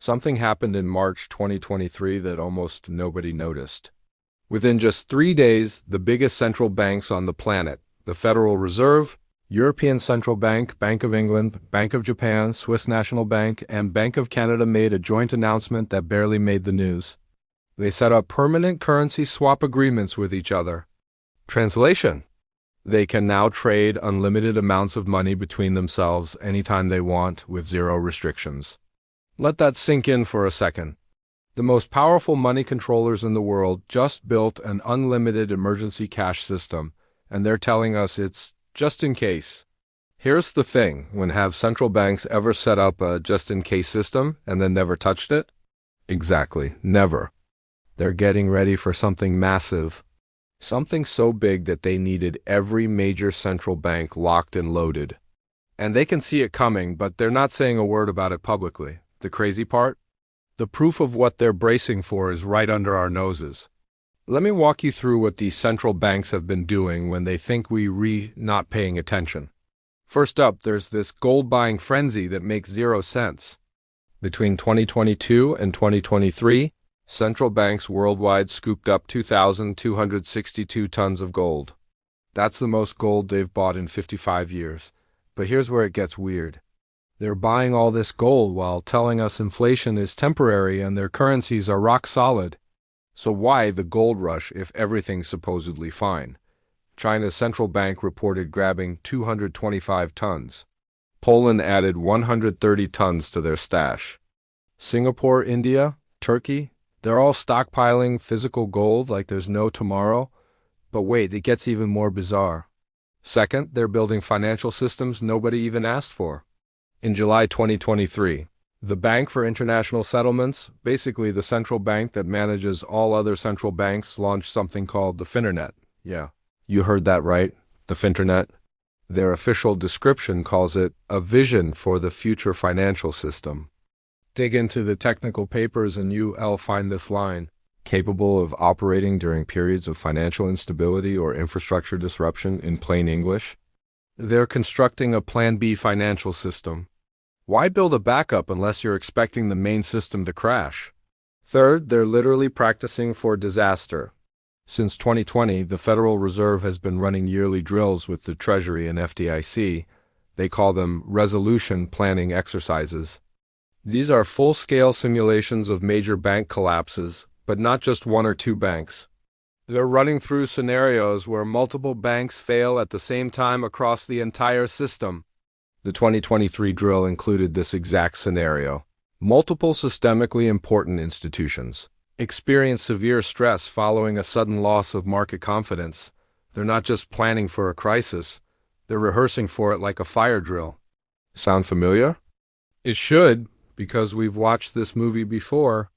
Something happened in March 2023 that almost nobody noticed. Within just 3 days, the biggest central banks on the planet, the Federal Reserve, European Central Bank, Bank of England, Bank of Japan, Swiss National Bank, and Bank of Canada made a joint announcement that barely made the news. They set up permanent currency swap agreements with each other. Translation: they can now trade unlimited amounts of money between themselves anytime they want with zero restrictions. Let that sink in for a second. The most powerful money controllers in the world just built an unlimited emergency cash system, and they're telling us it's just in case. Here's the thing, when have central banks ever set up a just-in-case system and then never touched it? Exactly, never. They're getting ready for something massive. Something so big that they needed every major central bank locked and loaded. And they can see it coming, but they're not saying a word about it publicly. The crazy part? The proof of what they're bracing for is right under our noses. Let me walk you through what these central banks have been doing when they think we not paying attention. First up, there's this gold-buying frenzy that makes zero sense. Between 2022 and 2023, central banks worldwide scooped up 2,262 tons of gold. That's the most gold they've bought in 55 years. But here's where it gets weird. They're buying all this gold while telling us inflation is temporary and their currencies are rock solid. So why the gold rush if everything's supposedly fine? China's central bank reported grabbing 225 tons. Poland added 130 tons to their stash. Singapore, India, Turkey, they're all stockpiling physical gold like there's no tomorrow. But wait, it gets even more bizarre. Second, they're building financial systems nobody even asked for. In July 2023, the Bank for International Settlements, basically the central bank that manages all other central banks, launched something called the Finternet. Yeah, you heard that right, the Finternet. Their official description calls it a vision for the future financial system. Dig into the technical papers and you'll find this line: capable of operating during periods of financial instability or infrastructure disruption, in plain English. They're constructing a Plan B financial system. Why build a backup unless you're expecting the main system to crash? Third, they're literally practicing for disaster. Since 2020, the Federal Reserve has been running yearly drills with the Treasury and FDIC. They call them resolution planning exercises. These are full-scale simulations of major bank collapses, but not just one or two banks. They're running through scenarios where multiple banks fail at the same time across the entire system. The 2023 drill included this exact scenario. Multiple systemically important institutions experience severe stress following a sudden loss of market confidence. They're not just planning for a crisis, they're rehearsing for it like a fire drill. Sound familiar? It should, because we've watched this movie before.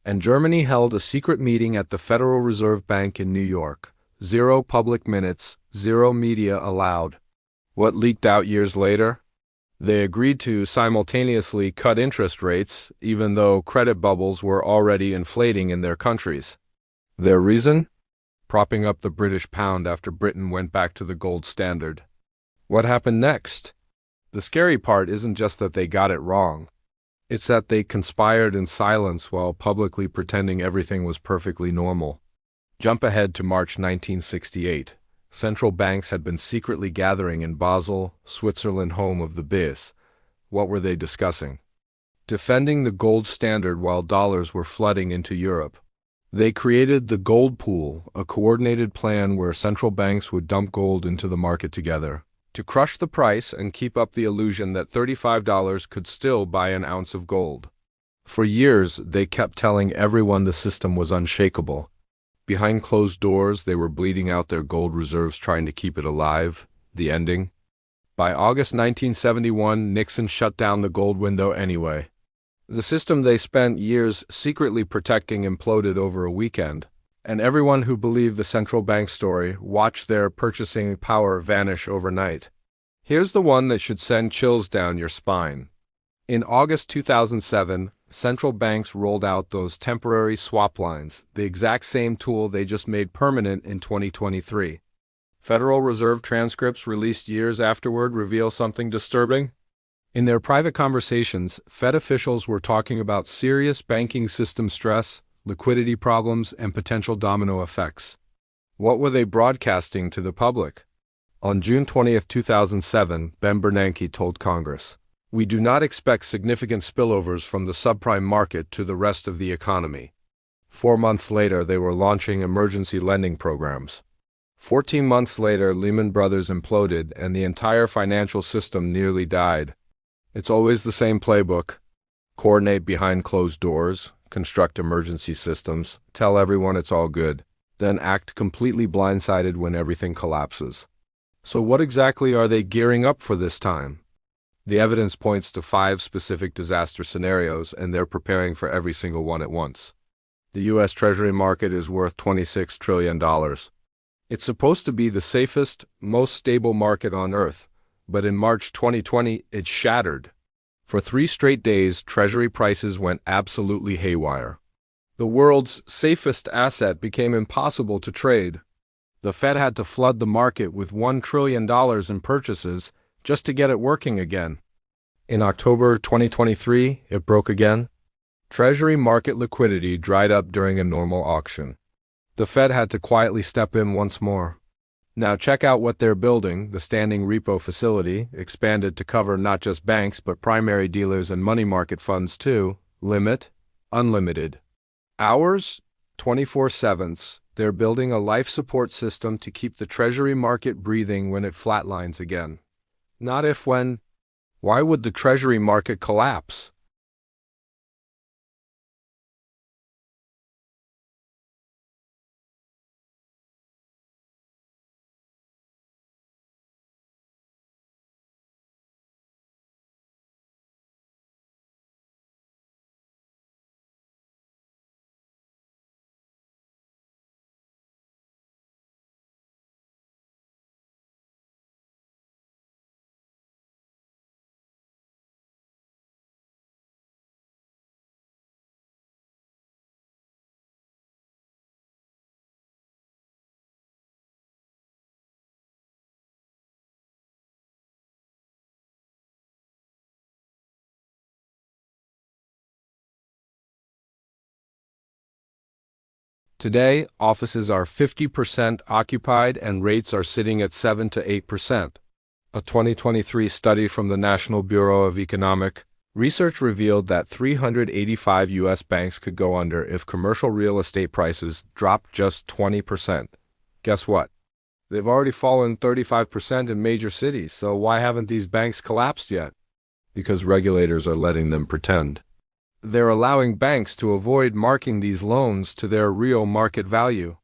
And Germany held a secret meeting at the Federal Reserve Bank in New York. 0 public minutes, 0 media allowed. What leaked out years later? They agreed to simultaneously cut interest rates, even though credit bubbles were already inflating in their countries. Their reason? Propping up the British pound after Britain went back to the gold standard. What happened next? The scary part isn't just that they got it wrong. It's that they conspired in silence while publicly pretending everything was perfectly normal. Jump ahead to March 1968. Central banks had been secretly gathering in Basel, Switzerland, home of the BIS. What were they discussing? Defending the gold standard while dollars were flooding into Europe. They created the gold pool, a coordinated plan where central banks would dump gold into the market together, to crush the price and keep up the illusion that $35 could still buy an ounce of gold. For years, they kept telling everyone the system was unshakable. Behind closed doors, they were bleeding out their gold reserves trying to keep it alive. The ending? By August 1971, Nixon shut down the gold window anyway. The system they spent years secretly protecting imploded over a weekend, and everyone who believed the central bank story watched their purchasing power vanish overnight. Here's the one that should send chills down your spine. In August 2007, central banks rolled out those temporary swap lines, the exact same tool they just made permanent in 2023. Federal Reserve transcripts released years afterward reveal something disturbing. In their private conversations, Fed officials were talking about serious banking system stress, liquidity problems, and potential domino effects. What were they broadcasting to the public? On June 20, 2007, Ben Bernanke told Congress, "We do not expect significant spillovers from the subprime market to the rest of the economy." 4 months later, they were launching emergency lending programs. 14 months later, Lehman Brothers imploded and the entire financial system nearly died. It's always the same playbook. Coordinate behind closed doors, construct emergency systems, tell everyone it's all good, then act completely blindsided when everything collapses. So what exactly are they gearing up for this time? The evidence points to 5 specific disaster scenarios, and they're preparing for every single one at once. The U.S. Treasury market is worth $26 trillion. It's supposed to be the safest, most stable market on Earth, but in March 2020, it shattered. For 3 straight days, Treasury prices went absolutely haywire. The world's safest asset became impossible to trade. The Fed had to flood the market with $1 trillion in purchases just to get it working again. In October 2023, it broke again. Treasury market liquidity dried up during a normal auction. The Fed had to quietly step in once more. Now check out what they're building. The standing repo facility, expanded to cover not just banks but primary dealers and money market funds too. Limit, unlimited. Hours, 24/7. They're building a life support system to keep the Treasury market breathing when it flatlines again. Not if, when. Why would the Treasury market collapse? Today, offices are 50% occupied and rates are sitting at 7 to 8%. A 2023 study from the National Bureau of Economic Research revealed that 385 U.S. banks could go under if commercial real estate prices dropped just 20%. Guess what? They've already fallen 35% in major cities, so why haven't these banks collapsed yet? Because regulators are letting them pretend. They're allowing banks to avoid marking these loans to their real market value.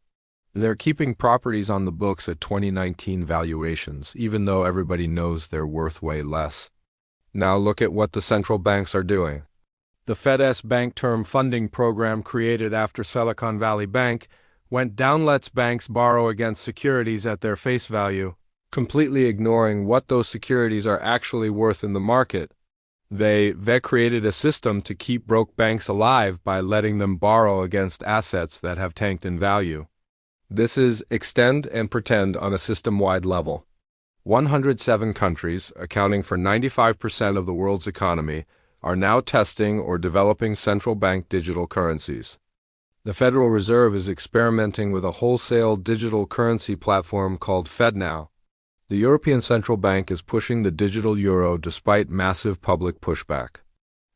They're keeping properties on the books at 2019 valuations, even though everybody knows they're worth way less. Now look at what the central banks are doing. The Fed's Bank Term Funding Program, created after Silicon Valley Bank, went down, lets banks borrow against securities at their face value, completely ignoring what those securities are actually worth in the market. They created a system to keep broke banks alive by letting them borrow against assets that have tanked in value. This is extend and pretend on a system-wide level. 107 countries, accounting for 95% of the world's economy, are now testing or developing central bank digital currencies. The Federal Reserve is experimenting with a wholesale digital currency platform called FedNow. The European Central Bank is pushing the digital euro despite massive public pushback.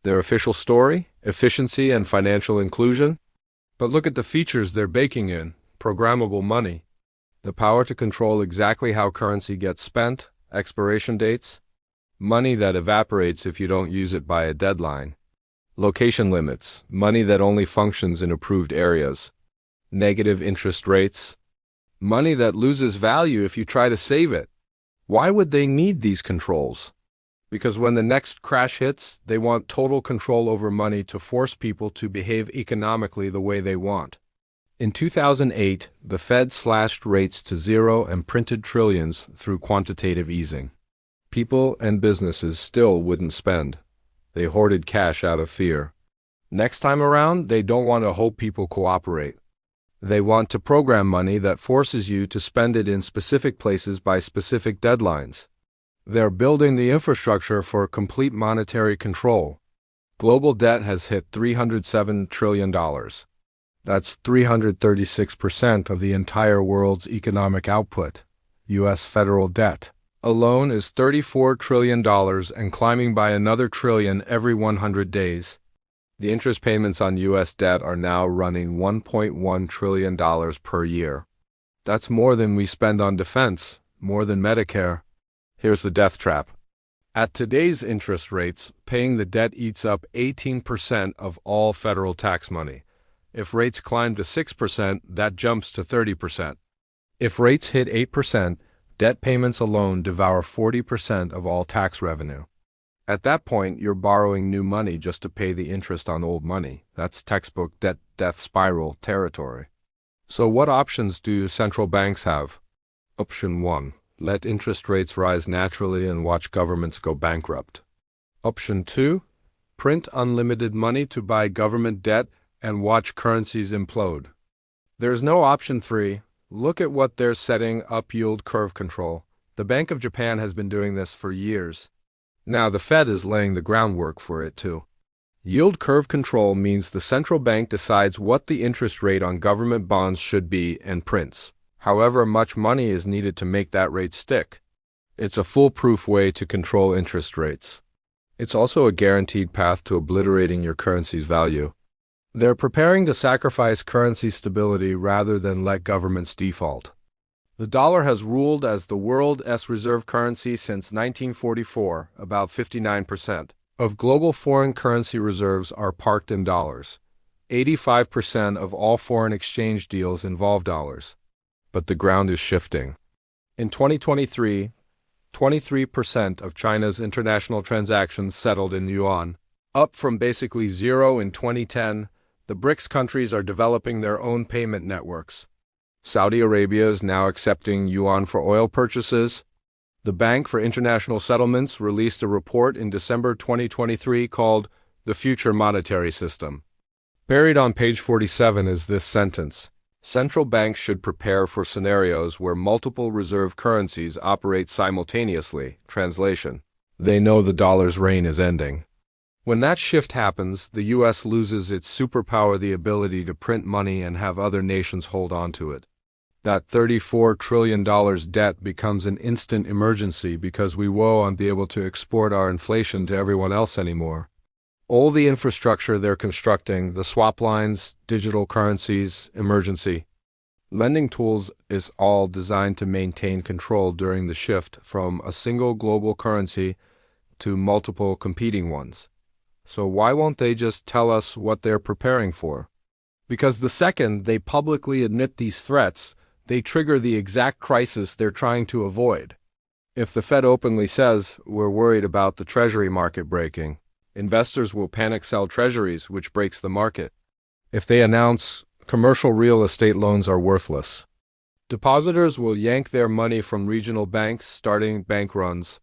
Their official story? Efficiency and financial inclusion? But look at the features they're baking in. Programmable money. The power to control exactly how currency gets spent, expiration dates. Money that evaporates if you don't use it by a deadline. Location limits. Money that only functions in approved areas. Negative interest rates. Money that loses value if you try to save it. Why would they need these controls? Because when the next crash hits, they want total control over money to force people to behave economically the way they want. In 2008, the Fed slashed rates to zero and printed trillions through quantitative easing. People and businesses still wouldn't spend. They hoarded cash out of fear. Next time around, they don't want to hope people cooperate. They want to program money that forces you to spend it in specific places by specific deadlines. They're building the infrastructure for complete monetary control. Global debt has hit $307 trillion. That's 336% of the entire world's economic output. U.S. federal debt alone is $34 trillion and climbing by another trillion every 100 days. The interest payments on U.S. debt are now running $1.1 trillion per year. That's more than we spend on defense, more than Medicare. Here's the death trap. At today's interest rates, paying the debt eats up 18% of all federal tax money. If rates climb to 6%, that jumps to 30%. If rates hit 8%, debt payments alone devour 40% of all tax revenue. At that point, you're borrowing new money just to pay the interest on old money. That's textbook death spiral territory. So what options do central banks have? Option 1. Let interest rates rise naturally and watch governments go bankrupt. Option 2. Print unlimited money to buy government debt and watch currencies implode. There's no option 3. Look at what they're setting up: yield curve control. The Bank of Japan has been doing this for years. Now the Fed is laying the groundwork for it too. Yield curve control means the central bank decides what the interest rate on government bonds should be and prints however much money is needed to make that rate stick. It's a foolproof way to control interest rates. It's also a guaranteed path to obliterating your currency's value. They're preparing to sacrifice currency stability rather than let governments default. The dollar has ruled as the world's reserve currency since 1944. About 59% of global foreign currency reserves are parked in dollars. 85% of all foreign exchange deals involve dollars. But the ground is shifting. In 2023, 23% of China's international transactions settled in yuan, up from basically zero in 2010. The BRICS countries are developing their own payment networks. Saudi Arabia is now accepting yuan for oil purchases. The Bank for International Settlements released a report in December 2023 called The Future Monetary System. Buried on page 47 is this sentence: central banks should prepare for scenarios where multiple reserve currencies operate simultaneously. Translation: they know the dollar's reign is ending. When that shift happens, the U.S. loses its superpower, the ability to print money and have other nations hold on to it. That $34 trillion debt becomes an instant emergency because we won't be able to export our inflation to everyone else anymore. All the infrastructure they're constructing, the swap lines, digital currencies, emergency lending tools, is all designed to maintain control during the shift from a single global currency to multiple competing ones. So why won't they just tell us what they're preparing for? Because the second they publicly admit these threats, they trigger the exact crisis they're trying to avoid. If the Fed openly says, we're worried about the Treasury market breaking, investors will panic sell treasuries, which breaks the market. If they announce commercial real estate loans are worthless, depositors will yank their money from regional banks, starting bank runs.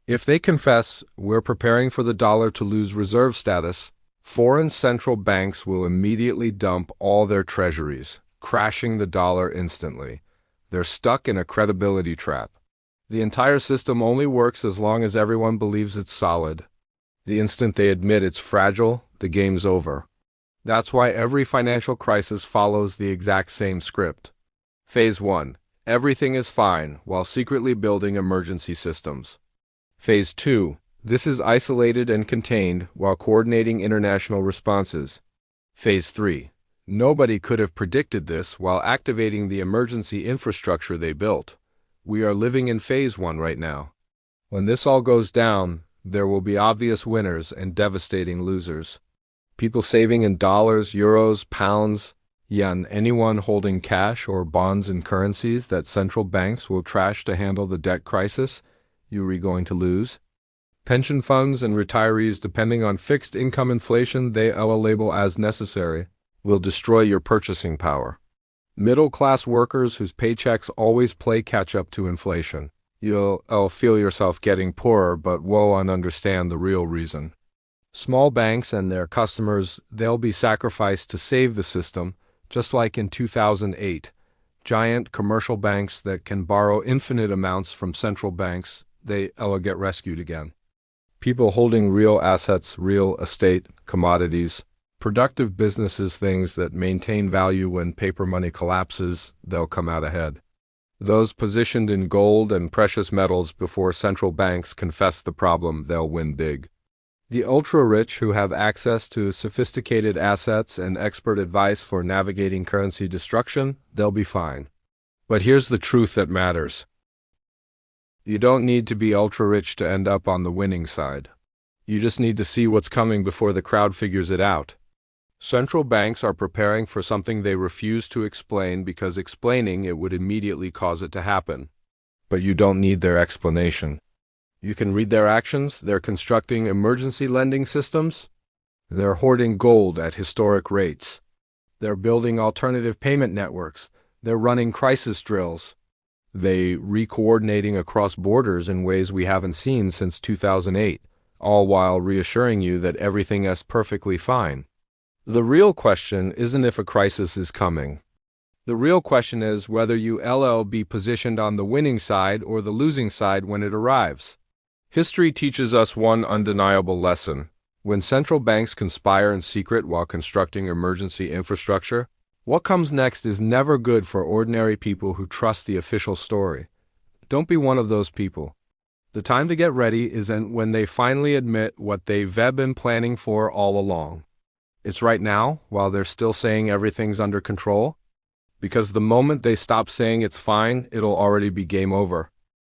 If they confess, we're preparing for the dollar to lose reserve status, foreign central banks will immediately dump all their treasuries, crashing the dollar instantly. They're stuck in a credibility trap. The entire system only works as long as everyone believes it's solid. The instant they admit it's fragile, the game's over. That's why every financial crisis follows the exact same script. Phase 1. Everything is fine while secretly building emergency systems. Phase 2. This is isolated and contained while coordinating international responses. Phase 3. Nobody could have predicted this while activating the emergency infrastructure they built. We are living in Phase 1 right now. When this all goes down, there will be obvious winners and devastating losers. People saving in dollars, euros, pounds, yen, anyone holding cash or bonds in currencies that central banks will trash to handle the debt crisis, you're going to lose. Pension funds and retirees depending on fixed income inflation they will label as necessary will destroy your purchasing power. Middle-class workers whose paychecks always play catch-up to inflation. You'll feel yourself getting poorer but won't understand the real reason. Small banks and their customers, they'll be sacrificed to save the system, just like in 2008. Giant commercial banks that can borrow infinite amounts from central banks, they'll get rescued again. People holding real assets, real estate, commodities, productive businesses, things that maintain value when paper money collapses, they'll come out ahead. Those positioned in gold and precious metals before central banks confess the problem, they'll win big. The ultra-rich who have access to sophisticated assets and expert advice for navigating currency destruction, they'll be fine. But here's the truth that matters. You don't need to be ultra-rich to end up on the winning side. You just need to see what's coming before the crowd figures it out. Central banks are preparing for something they refuse to explain because explaining it would immediately cause it to happen. But you don't need their explanation. You can read their actions. They're constructing emergency lending systems. They're hoarding gold at historic rates. They're building alternative payment networks. They're running crisis drills. They're re-coordinating across borders in ways we haven't seen since 2008, all while reassuring you that everything is perfectly fine. The real question isn't if a crisis is coming. The real question is whether you'll be positioned on the winning side or the losing side when it arrives. History teaches us one undeniable lesson. When central banks conspire in secret while constructing emergency infrastructure, what comes next is never good for ordinary people who trust the official story. Don't be one of those people. The time to get ready isn't when they finally admit what they've been planning for all along. It's right now, while they're still saying everything's under control. Because the moment they stop saying it's fine, it'll already be game over.